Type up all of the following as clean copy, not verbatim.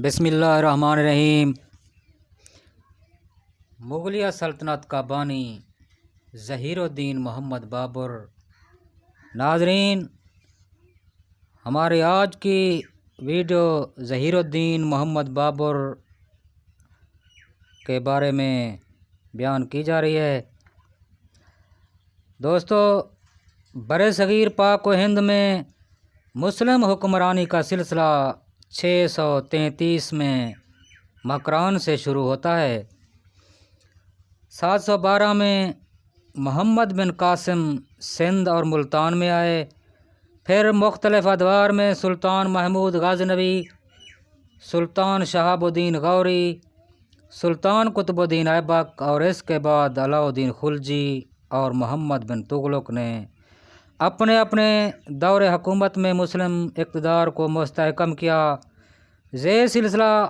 بسم اللہ الرحمن الرحیم۔ مغلیہ سلطنت کا بانی ظہیر الدین محمد بابر۔ ناظرین، ہماری آج کی ویڈیو ظہیر الدین محمد بابر کے بارے میں بیان کی جا رہی ہے۔ دوستو، برصغیر پاک و ہند میں مسلم حکمرانی کا سلسلہ 633 میں مکران سے شروع ہوتا ہے۔ 712 میں محمد بن قاسم سندھ اور ملتان میں آئے۔ پھر مختلف ادوار میں سلطان محمود غزنوی، سلطان شہاب الدین غوری، سلطان قطب الدین ایبک اور اس کے بعد علاء الدین خلجی اور محمد بن تغلق نے اپنے اپنے دور حکومت میں مسلم اقتدار کو مستحکم کیا۔ یہ سلسلہ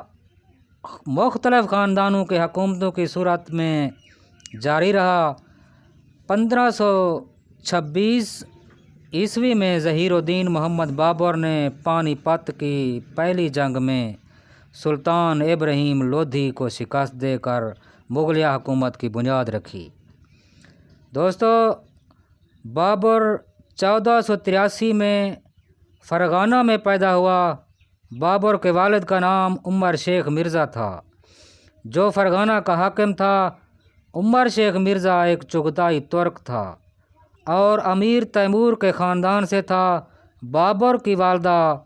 مختلف خاندانوں کے حکومتوں کی صورت میں جاری رہا۔ 1526 عیسوی میں ظہیر الدین محمد بابر نے پانی پت کی پہلی جنگ میں سلطان ابراہیم لودھی کو شکست دے کر مغلیہ حکومت کی بنیاد رکھی۔ دوستو، بابر 1483 میں فرغانہ میں پیدا ہوا۔ بابر کے والد کا نام عمر شیخ مرزا تھا، جو فرغانہ کا حاکم تھا۔ عمر شیخ مرزا ایک چغتائی ترک تھا اور امیر تیمور کے خاندان سے تھا۔ بابر کی والدہ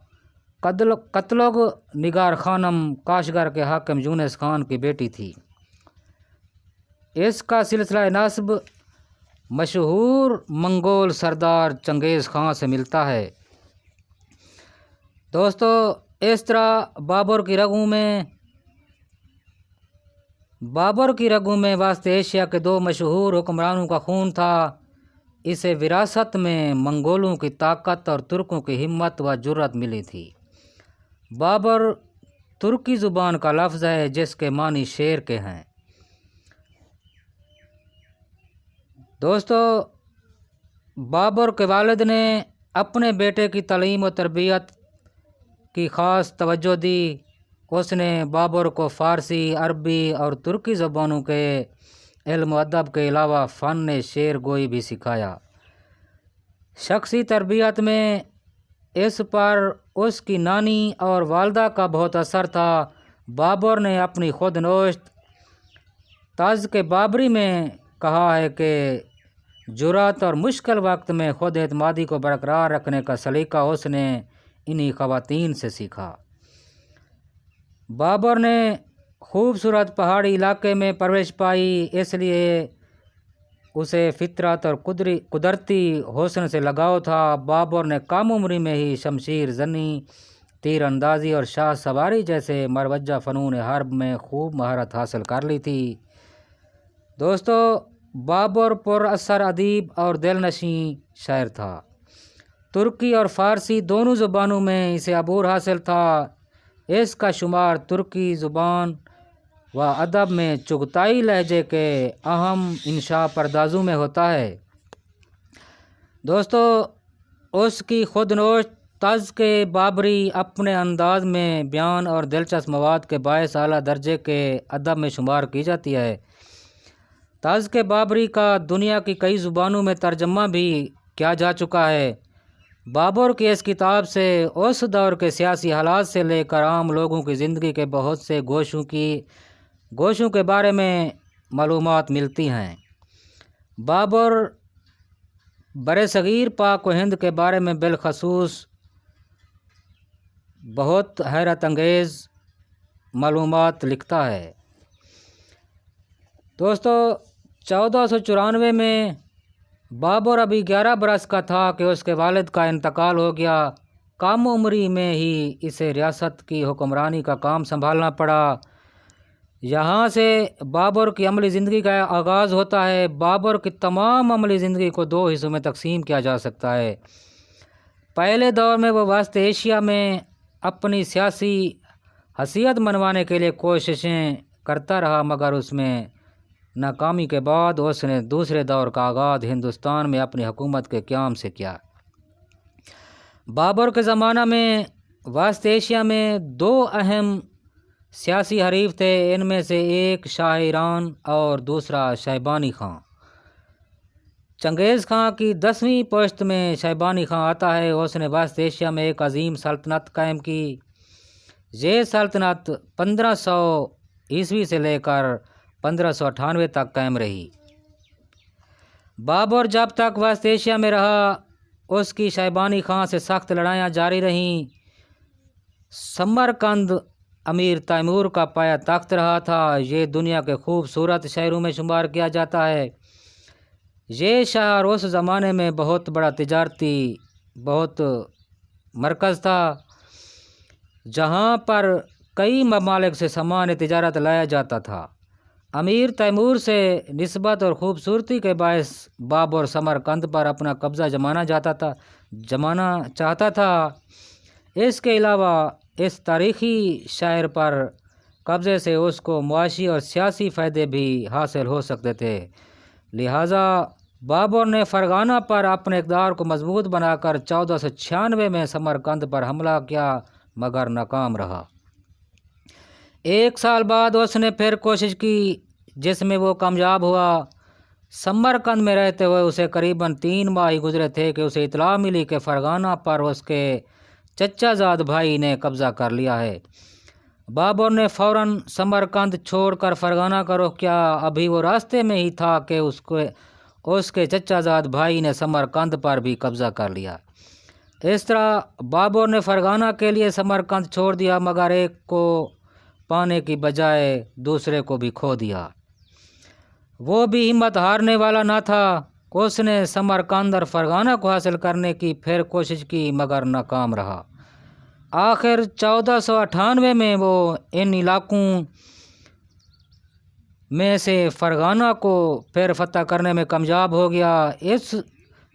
قتلغ نگار خانم کاشغر کے حاکم یونس خان کی بیٹی تھی۔ اس کا سلسلہ نسب مشہور منگول سردار چنگیز خان سے ملتا ہے۔ دوستو، اس طرح بابر کی رگوں میں وسط ایشیا کے دو مشہور حکمرانوں کا خون تھا۔ اسے وراثت میں منگولوں کی طاقت اور ترکوں کی ہمت و جرأت ملی تھی۔ بابر ترکی زبان کا لفظ ہے جس کے معنی شیر کے ہیں۔ دوستو، بابر کے والد نے اپنے بیٹے کی تعلیم و تربیت کی خاص توجہ دی۔ اس نے بابر کو فارسی، عربی اور ترکی زبانوں کے علم و ادب کے علاوہ فن شعر گوئی بھی سکھایا۔ شخصی تربیت میں اس پر اس کی نانی اور والدہ کا بہت اثر تھا۔ بابر نے اپنی خود نوشت تذکرہ بابری میں کہا ہے کہ جرأت اور مشکل وقت میں خود اعتمادی کو برقرار رکھنے کا سلیقہ اس نے انہی خواتین سے سیکھا۔ بابر نے خوبصورت پہاڑی علاقے میں پرورش پائی، اس لیے اسے فطرت اور قدرتی حسن سے لگاؤ تھا۔ بابر نے کم عمری میں ہی شمشیر زنی، تیر اندازی اور شاہ سواری جیسے مروجہ فنون حرب میں خوب مہارت حاصل کر لی تھی۔ دوستو، بابر پر اثر ادیب اور دل نشیں شاعر تھا۔ ترکی اور فارسی دونوں زبانوں میں اسے عبور حاصل تھا۔ اس کا شمار ترکی زبان و ادب میں چغتائی لہجے کے اہم انشاء پردازوں میں ہوتا ہے۔ دوستو، اس کی خود نوشت تذکرہ بابری اپنے انداز میں بیان اور دلچسپ مواد کے باعث اعلیٰ درجے کے ادب میں شمار کی جاتی ہے۔ تذکرہ بابری کا دنیا کی کئی زبانوں میں ترجمہ بھی کیا جا چکا ہے۔ بابر کی اس کتاب سے اس دور کے سیاسی حالات سے لے کر عام لوگوں کی زندگی کے بہت سے گوشوں کے بارے میں معلومات ملتی ہیں۔ بابر برصغیر پاک و ہند کے بارے میں بالخصوص بہت حیرت انگیز معلومات لکھتا ہے۔ دوستو، 1494 میں بابر ابھی 11 برس کا تھا کہ اس کے والد کا انتقال ہو گیا۔ کم عمری میں ہی اسے ریاست کی حکمرانی کا کام سنبھالنا پڑا۔ یہاں سے بابر کی عملی زندگی کا آغاز ہوتا ہے۔ بابر کی تمام عملی زندگی کو دو حصوں میں تقسیم کیا جا سکتا ہے۔ پہلے دور میں وہ وسط ایشیا میں اپنی سیاسی حیثیت منوانے کے لیے کوششیں کرتا رہا، مگر اس میں ناکامی کے بعد اس نے دوسرے دور کا آغاز ہندوستان میں اپنی حکومت کے قیام سے کیا۔ بابر کے زمانہ میں وسط ایشیا میں دو اہم سیاسی حریف تھے، ان میں سے ایک شاہ ایران اور دوسرا شیبانی خان۔ چنگیز خان کی 10ویں پشت میں شیبانی خان آتا ہے۔ اس نے وسط ایشیا میں ایک عظیم سلطنت قائم کی۔ یہ سلطنت 1500 عیسوی سے لے کر 1598 تک قائم رہی۔ بابر جب تک وسط ایشیا میں رہا، اس کی شیبانی خان سے سخت لڑائیاں جاری رہیں۔ سمرقند امیر تیمور کا پایا تخت رہا تھا۔ یہ دنیا کے خوبصورت شہروں میں شمار کیا جاتا ہے۔ یہ شہر اس زمانے میں بہت بڑا تجارتی مرکز تھا، جہاں پر کئی ممالک سے سامان تجارت لایا جاتا تھا۔ امیر تیمور سے نسبت اور خوبصورتی کے باعث بابر سمرقند پر اپنا قبضہ جمانا چاہتا تھا۔ اس کے علاوہ اس تاریخی شہر پر قبضے سے اس کو معاشی اور سیاسی فائدے بھی حاصل ہو سکتے تھے، لہٰذا بابر نے فرغانہ پر اپنے اقتدار کو مضبوط بنا کر 1496 میں سمرقند پر حملہ کیا، مگر ناکام رہا۔ 1 سال بعد اس نے پھر کوشش کی، جس میں وہ کامیاب ہوا۔ سمرقند میں رہتے ہوئے اسے قریباً 3 ماہ ہی گزرے تھے کہ اسے اطلاع ملی کہ فرغانہ پر اس کے چچا زاد بھائی نے قبضہ کر لیا ہے۔ بابر نے فوراً سمرقند چھوڑ کر فرغانہ کا رخ کیا۔ ابھی وہ راستے میں ہی تھا کہ اس کے چچا زاد بھائی نے سمرقند پر بھی قبضہ کر لیا۔ اس طرح بابر نے فرغانہ کے لیے سمرقند چھوڑ دیا، مگر ایک کو پانے کی بجائے دوسرے کو بھی کھو دیا۔ وہ بھی ہمت ہارنے والا نہ تھا۔ اس نے سمرقند اور فرغانہ کو حاصل کرنے کی پھر کوشش کی، مگر ناکام رہا۔ آخر 1498 میں وہ ان علاقوں میں سے فرغانہ کو پھر فتح کرنے میں کامیاب ہو گیا۔ اس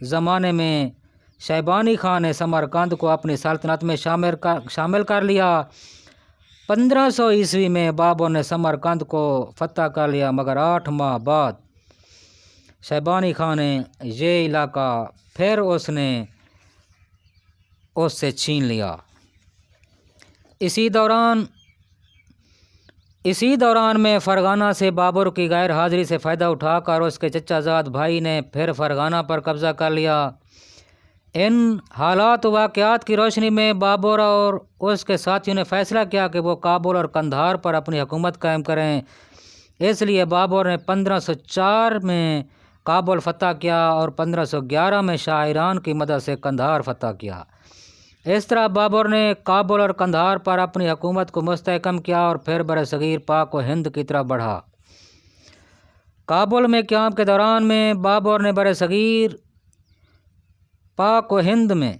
زمانے میں شیبانی خان نے سمرقند کو اپنی سلطنت میں شامل کر لیا۔ 1500 عیسوی میں بابر نے سمرقند کو فتح کر لیا، مگر 8 ماہ بعد شیبانی خان نے یہ علاقہ پھر اس سے چھین لیا۔ اسی دوران میں فرغانہ سے بابر کی غیر حاضری سے فائدہ اٹھا کر اس کے چچا زاد بھائی نے پھر فرغانہ پر قبضہ کر لیا۔ ان حالات و واقعات کی روشنی میں بابر اور اس کے ساتھیوں نے فیصلہ کیا کہ وہ کابل اور قندھار پر اپنی حکومت قائم کریں۔ اس لیے بابر نے 1504 میں کابل فتح کیا اور 1511 میں شاہ ایران کی مدد سے قندھار فتح کیا۔ اس طرح بابر نے کابل اور قندھار پر اپنی حکومت کو مستحکم کیا اور پھر برصغیر پاک و ہند کی طرف بڑھا۔ کابل میں قیام کے دوران میں بابر نے برصغیر پاک و ہند میں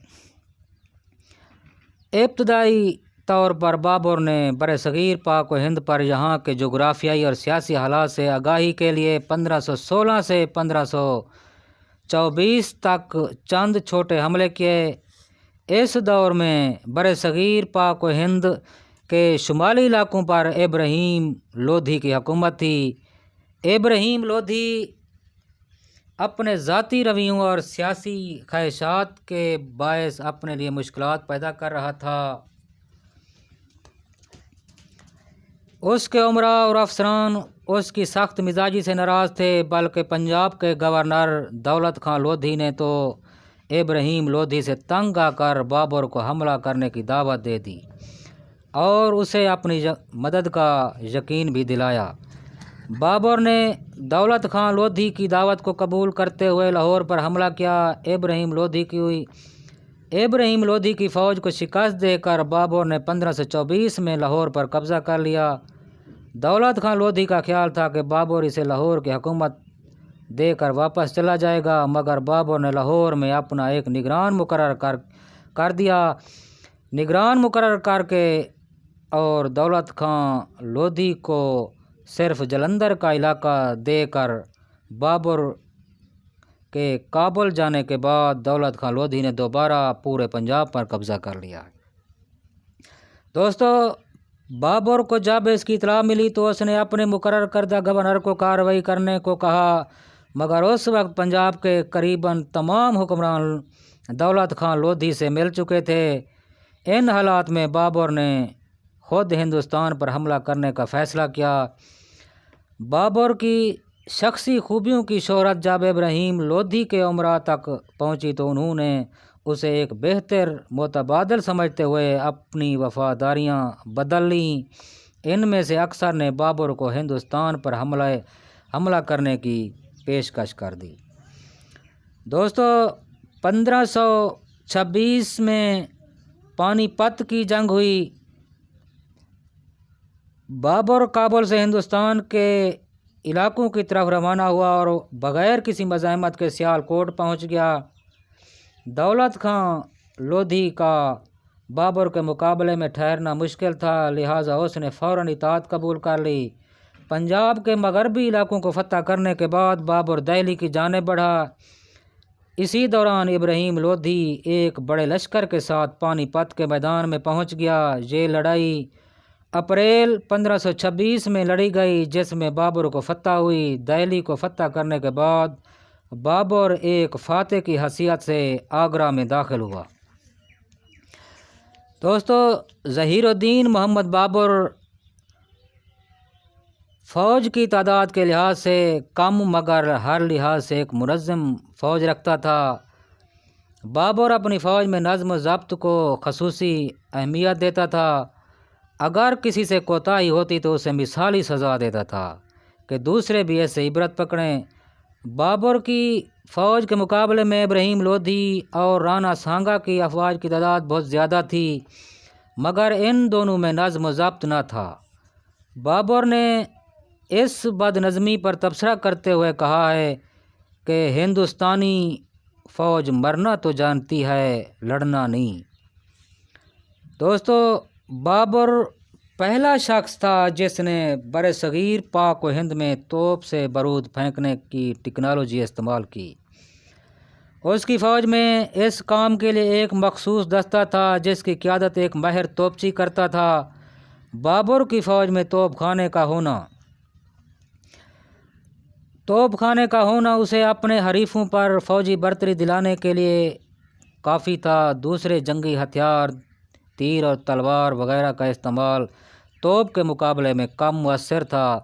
ابتدائی طور پر بابر نے برصغیر پاک و ہند پر یہاں کے جغرافیائی اور سیاسی حالات سے آگاہی کے لیے 1516 سے 1524 تک چند چھوٹے حملے کیے۔ اس دور میں برصغیر پاک و ہند کے شمالی علاقوں پر ابراہیم لودھی کی حکومت تھی۔ ابراہیم لودھی اپنے ذاتی رویوں اور سیاسی خواہشات کے باعث اپنے لیے مشکلات پیدا کر رہا تھا۔ اس کے امراء اور افسران اس کی سخت مزاجی سے ناراض تھے، بلکہ پنجاب کے گورنر دولت خان لودھی نے تو ابراہیم لودھی سے تنگ آ کر بابر کو حملہ کرنے کی دعوت دے دی اور اسے اپنی مدد کا یقین بھی دلایا۔ بابر نے دولت خان لودھی کی دعوت کو قبول کرتے ہوئے لاہور پر حملہ کیا۔ ابراہیم لودھی کی فوج کو شکست دے کر بابر نے 1524 میں لاہور پر قبضہ کر لیا۔ دولت خان لودھی کا خیال تھا کہ بابر اسے لاہور کی حکومت دے کر واپس چلا جائے گا، مگر بابر نے لاہور میں اپنا ایک نگران مقرر کر دیا۔ نگران مقرر کر کے اور دولت خان لودھی کو صرف جلندھر کا علاقہ دے کر بابر کے کابل جانے کے بعد دولت خان لودھی نے دوبارہ پورے پنجاب پر قبضہ کر لیا۔ دوستو، بابر کو جب اس کی اطلاع ملی تو اس نے اپنے مقرر کردہ گورنر کو کارروائی کرنے کو کہا، مگر اس وقت پنجاب کے قریباً تمام حکمران دولت خان لودھی سے مل چکے تھے۔ ان حالات میں بابر نے خود ہندوستان پر حملہ کرنے کا فیصلہ کیا۔ بابر کی شخصی خوبیوں کی شہرت جب ابراہیم لودھی کے امراء تک پہنچی تو انہوں نے اسے ایک بہتر متبادل سمجھتے ہوئے اپنی وفاداریاں بدل لیں۔ ان میں سے اکثر نے بابر کو ہندوستان پر حملہ کرنے کی پیشکش کر دی۔ دوستو 1526 میں پانی پت کی جنگ ہوئی۔ بابر کابل سے ہندوستان کے علاقوں کی طرف روانہ ہوا اور بغیر کسی مزاحمت کے سیال کوٹ پہنچ گیا۔ دولت خان لودھی کا بابر کے مقابلے میں ٹھہرنا مشکل تھا، لہٰذا اس نے فوراً اطاعت قبول کر لی۔ پنجاب کے مغربی علاقوں کو فتح کرنے کے بعد بابر دہلی کی جانب بڑھا۔ اسی دوران ابراہیم لودھی ایک بڑے لشکر کے ساتھ پانی پت کے میدان میں پہنچ گیا۔ یہ لڑائی اپریل 1526 میں لڑی گئی، جس میں بابر کو فتح ہوئی۔ دہلی کو فتح کرنے کے بعد بابر ایک فاتح کی حیثیت سے آگرہ میں داخل ہوا۔ دوستو ظہیر الدین محمد بابر فوج کی تعداد کے لحاظ سے کم مگر ہر لحاظ سے ایک منظم فوج رکھتا تھا۔ بابر اپنی فوج میں نظم و ضبط کو خصوصی اہمیت دیتا تھا۔ اگر کسی سے کوتاہی ہوتی تو اسے مثالی سزا دیتا تھا کہ دوسرے بھی ایسے عبرت پکڑیں۔ بابر کی فوج کے مقابلے میں ابراہیم لودھی اور رانا سانگا کی افواج کی تعداد بہت زیادہ تھی، مگر ان دونوں میں نظم و ضبط نہ تھا۔ بابر نے اس بد نظمی پر تبصرہ کرتے ہوئے کہا ہے کہ ہندوستانی فوج مرنا تو جانتی ہے، لڑنا نہیں۔ دوستو بابر پہلا شخص تھا جس نے برصغیر پاک و ہند میں توپ سے بارود پھینکنے کی ٹیکنالوجی استعمال کی۔ اس کی فوج میں اس کام کے لیے ایک مخصوص دستہ تھا جس کی قیادت ایک ماہر توپچی کرتا تھا۔ بابر کی فوج میں توپ خانے کا ہونا اسے اپنے حریفوں پر فوجی برتری دلانے کے لیے کافی تھا۔ دوسرے جنگی ہتھیار تیر اور تلوار وغیرہ کا استعمال توپ کے مقابلے میں کم مؤثر تھا۔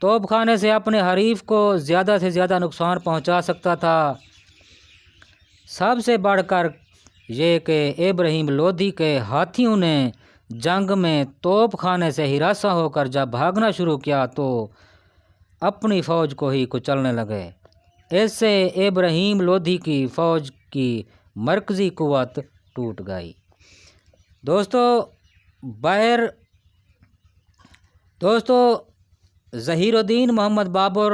توپ خانے سے اپنے حریف کو زیادہ سے زیادہ نقصان پہنچا سکتا تھا۔ سب سے بڑھ کر یہ کہ ابراہیم لودھی کے ہاتھیوں نے جنگ میں توپ خانے سے ہراساں ہو کر جب بھاگنا شروع کیا تو اپنی فوج کو ہی کچلنے لگے۔ اس سے ابراہیم لودھی کی فوج کی مرکزی قوت ٹوٹ گئی۔ دوستو ظہیر الدین محمد بابر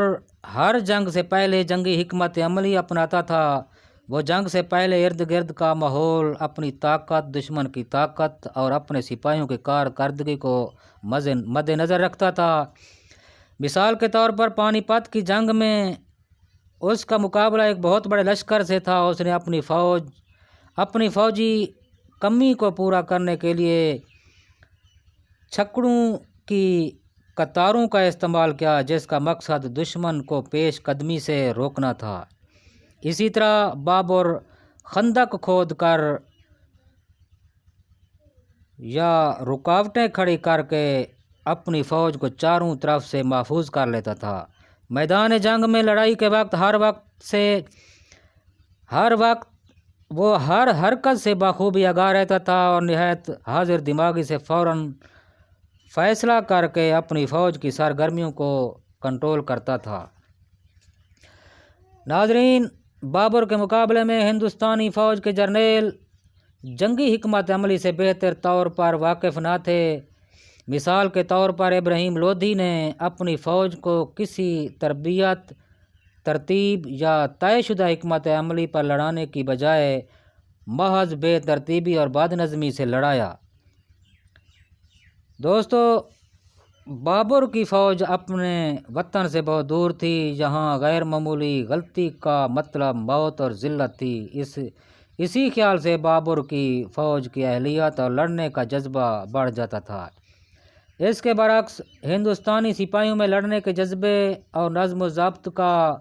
ہر جنگ سے پہلے جنگی حکمت عملی اپناتا تھا۔ وہ جنگ سے پہلے ارد گرد کا ماحول، اپنی طاقت، دشمن کی طاقت اور اپنے سپاہیوں کی کارکردگی کو مد نظر رکھتا تھا۔ مثال کے طور پر پانی پت کی جنگ میں اس کا مقابلہ ایک بہت بڑے لشکر سے تھا۔ اس نے اپنی فوجی کمی کو پورا کرنے کے لیے چھکڑوں کی قطاروں کا استعمال کیا، جس کا مقصد دشمن کو پیش قدمی سے روکنا تھا۔ اسی طرح بابر خندق کھود کر یا رکاوٹیں کھڑی کر کے اپنی فوج کو چاروں طرف سے محفوظ کر لیتا تھا۔ میدان جنگ میں لڑائی کے وقت وہ ہر حرکت سے بخوبی آگاہ رہتا تھا اور نہایت حاضر دماغی سے فوراً فیصلہ کر کے اپنی فوج کی سرگرمیوں کو کنٹرول کرتا تھا۔ ناظرین، بابر کے مقابلے میں ہندوستانی فوج کے جرنیل جنگی حکمت عملی سے بہتر طور پر واقف نہ تھے۔ مثال کے طور پر ابراہیم لودھی نے اپنی فوج کو کسی ترتیب یا طے شدہ حکمت عملی پر لڑانے کی بجائے محض بے ترتیبی اور بد نظمی سے لڑایا۔ دوستو بابر کی فوج اپنے وطن سے بہت دور تھی، جہاں غیر معمولی غلطی کا مطلب موت اور ذلت تھی۔ اسی خیال سے بابر کی فوج کی اہلیت اور لڑنے کا جذبہ بڑھ جاتا تھا۔ اس کے برعکس ہندوستانی سپاہیوں میں لڑنے کے جذبے اور نظم و ضبط کا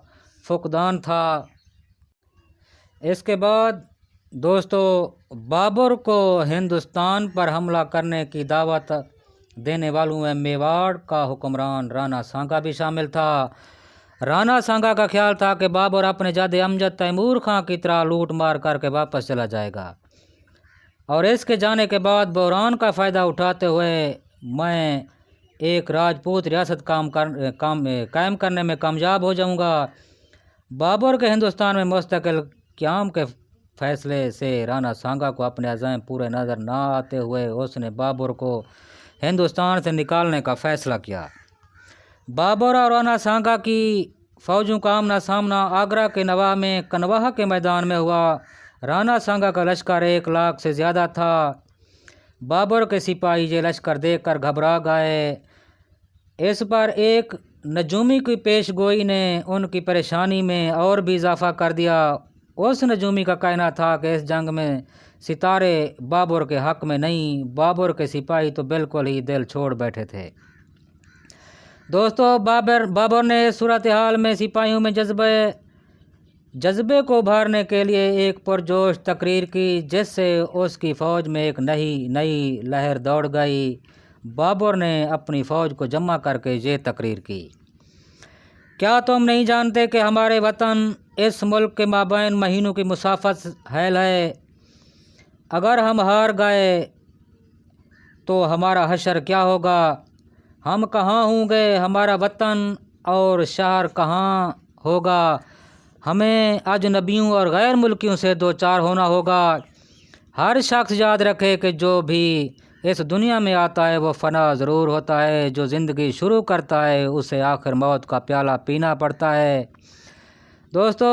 فقدان تھا۔ اس کے بعد دوستو بابر کو ہندوستان پر حملہ کرنے کی دعوت دینے والوں میں میواڑ کا حکمران رانا سانگا بھی شامل تھا۔ رانا سانگا کا خیال تھا کہ بابر اپنے جد امجد تیمور خان کی طرح لوٹ مار کر کے واپس چلا جائے گا، اور اس کے جانے کے بعد بحران کا فائدہ اٹھاتے ہوئے میں ایک راجپوت ریاست قائم کرنے میں کامیاب ہو جاؤں گا۔ بابر کے ہندوستان میں مستقل قیام کے فیصلے سے رانا سانگا کو اپنے عزائم پورے نظر نہ آتے ہوئے اس نے بابر کو ہندوستان سے نکالنے کا فیصلہ کیا۔ بابر اور رانا سانگا کی فوجوں کا آمنا سامنا آگرہ کے نواح میں کنواہ کے میدان میں ہوا۔ رانا سانگا کا لشکر 1 لاکھ سے زیادہ تھا۔ بابر کے سپاہی یہ لشکر دیکھ کر گھبرا گئے۔ اس پر ایک نجومی کی پیش گوئی نے ان کی پریشانی میں اور بھی اضافہ کر دیا۔ اس نجومی کا کہنا تھا کہ اس جنگ میں ستارے بابر کے حق میں نہیں، بابر کے سپاہی تو بالکل ہی دل چھوڑ بیٹھے تھے۔ دوستو، بابر نے اس صورتحال میں سپاہیوں میں جذبے کو ابھارنے کے لیے ایک پرجوش تقریر کی، جس سے اس کی فوج میں ایک نئی لہر دوڑ گئی۔ بابر نے اپنی فوج کو جمع کر کے یہ تقریر کی: کیا تم نہیں جانتے کہ ہمارے وطن اس ملک کے مابین مہینوں کی مسافت حائل ہے؟ اگر ہم ہار گئے تو ہمارا حشر کیا ہوگا؟ ہم کہاں ہوں گے؟ ہمارا وطن اور شہر کہاں ہوگا؟ ہمیں اجنبیوں اور غیر ملکیوں سے دوچار ہونا ہوگا۔ ہر شخص یاد رکھے کہ جو بھی اس دنیا میں آتا ہے وہ فنا ضرور ہوتا ہے۔ جو زندگی شروع کرتا ہے اسے آخر موت کا پیالہ پینا پڑتا ہے۔ دوستو،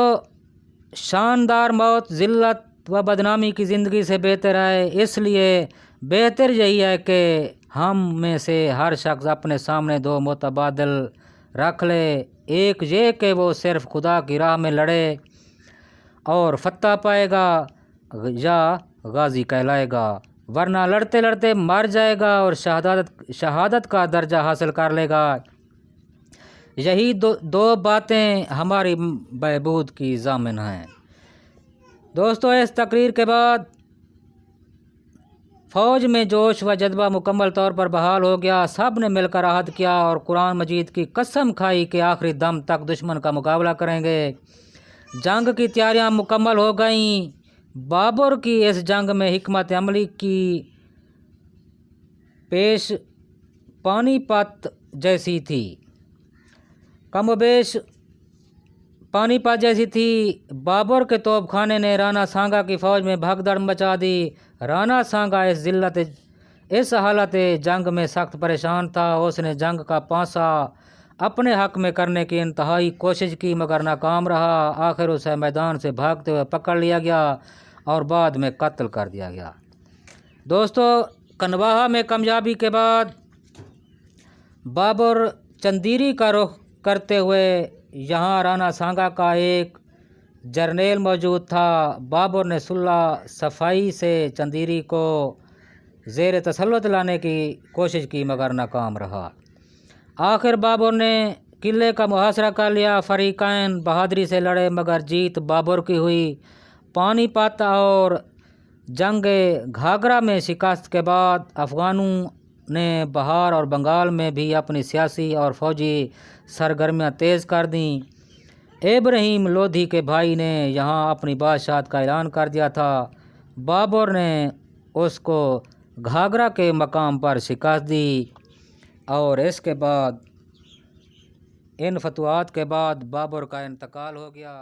شاندار موت ذلت و بدنامی کی زندگی سے بہتر ہے۔ اس لیے بہتر یہی ہے کہ ہم میں سے ہر شخص اپنے سامنے 2 متبادل رکھ لے، ایک یہ کہ وہ صرف خدا کی راہ میں لڑے اور فتح پائے گا یا غازی کہلائے گا، ورنہ لڑتے لڑتے مر جائے گا اور شہادت کا درجہ حاصل کر لے گا۔ یہی 2 باتیں ہماری بہبود کی ضامن ہیں۔ دوستو، اس تقریر کے بعد فوج میں جوش و جذبہ مکمل طور پر بحال ہو گیا۔ سب نے مل کر عہد کیا اور قرآن مجید کی قسم کھائی کہ آخری دم تک دشمن کا مقابلہ کریں گے۔ جنگ کی تیاریاں مکمل ہو گئیں۔ بابر کی اس جنگ میں حکمت عملی کی پیش پانی پت جیسی تھی، کم و بیش پانی پت جیسی تھی۔ بابر کے توپ خانے نے رانا سانگا کی فوج میں بھگدڑ مچا دی۔ رانا سانگا اس حالت جنگ میں سخت پریشان تھا۔ اس نے جنگ کا پانسا اپنے حق میں کرنے کی انتہائی کوشش کی مگر ناکام رہا۔ آخر اسے میدان سے بھاگتے ہوئے پکڑ لیا گیا اور بعد میں قتل کر دیا گیا۔ دوستو، کنواہ میں کامیابی کے بعد بابر چندیری کا رخ کرتے ہوئے یہاں رانا سانگا کا ایک جرنیل موجود تھا۔ بابر نے صلح صفائی سے چندیری کو زیر تسلط لانے کی کوشش کی مگر ناکام رہا۔ آخر بابر نے قلعے کا محاصرہ کر لیا۔ فریقین بہادری سے لڑے مگر جیت بابر کی ہوئی۔ پانی پت اور جنگ گھاگرا میں شکست کے بعد افغانوں نے بہار اور بنگال میں بھی اپنی سیاسی اور فوجی سرگرمیاں تیز کر دیں۔ ابراہیم لودھی کے بھائی نے یہاں اپنی بادشاہت کا اعلان کر دیا تھا۔ بابر نے اس کو گھاگرا کے مقام پر شکست دی اور اس کے بعد ان فتوحات کے بعد بابر کا انتقال ہو گیا۔